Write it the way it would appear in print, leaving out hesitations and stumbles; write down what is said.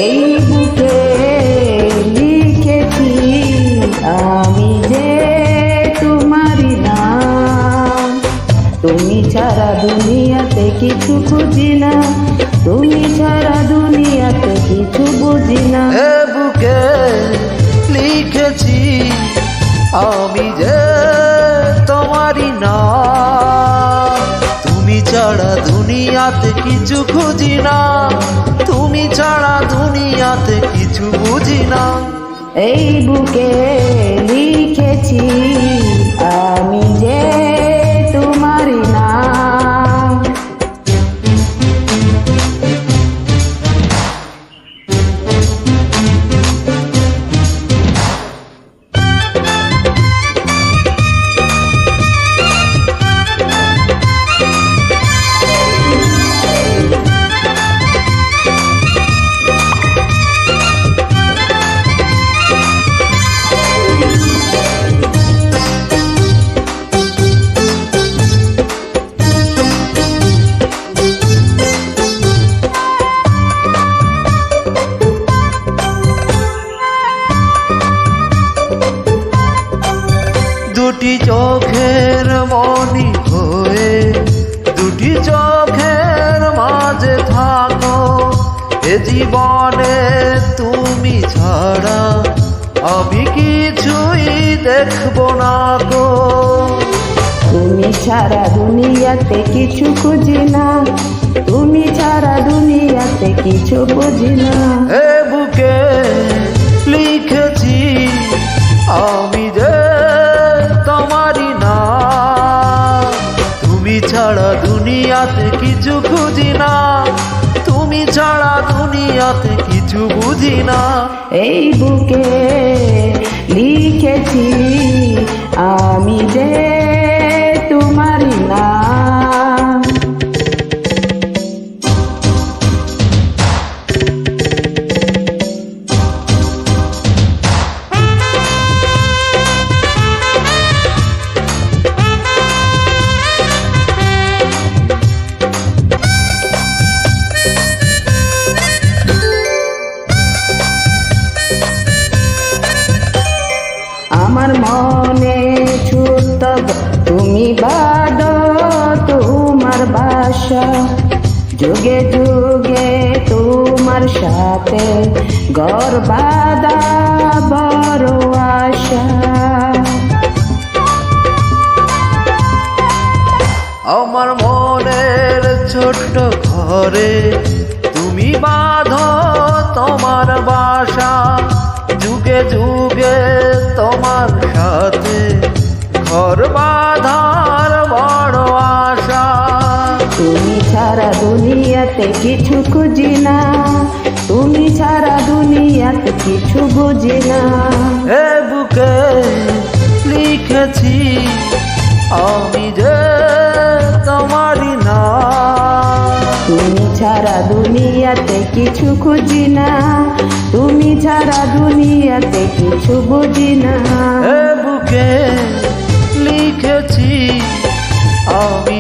এই বুকে লিখেছি আমি যে তোমারই নাম। তুমি ছাড়া দুনিয়াতে কিছু খুঁজি না, তুমি ছাড়া দুনিয়াতে কিছু বুঝি না। এ বুকে লিখেছি আমি যে তোমারই নাম। তুমি ছাড়া দুনিয়াতে কিছু খুঁজি না, তুমি ছাড়া দুনিয়াতে কিছু বুঝি না। এই বুকে লিখেছি আমি যে তোমারই নাম। দুটি চোখের মনি হয়ে দুটি চোখের মাঝে থাকো। এ জীবনে তুমি ছাড়া আমি কিছুই দেখবো না গো। তুমি ছাড়া দুনিয়াতে কিছু খুঁজি না, তুমি ছাড়া দুনিয়াতে কিছু বুঝি না। এ বুকে লিখেছি আমি যে তোমারই নাম। তুমি ছাড়া দুনিয়াতে কিছু খুঁজি না, তুমি ছাড়া দুনিয়াতে কিছু বুঝি না। এই বুকে লিখেছি আমি যে তোমারই নাম। আমার মনে ছুটত তুমি বাদ তোমার বাসা, যুগে যুগে তোমার সাথে ঘর বাঁধা বড় আশা। আমার মনের ছোট্ট ঘরে তুমি বাঁধো তোমার বাসা, যুগে যুগে তোমার সাথে ঘর বাঁধার বড় আশা। তুমি ছাড়া দুনিয়াতে কিছু খুঁজি না, তুমি ছাড়া দুনিয়াতে কিছু বুঝি না। এ বুকে লিখেছি আমি যে তোমারই নাম। তুমি ছাড়া দুনিয়াতে কিছু খুঁজি না, তুমি ছাড়া দুনিয়াতে কিছু বুঝি না। এ বুকে লিখেছি আমি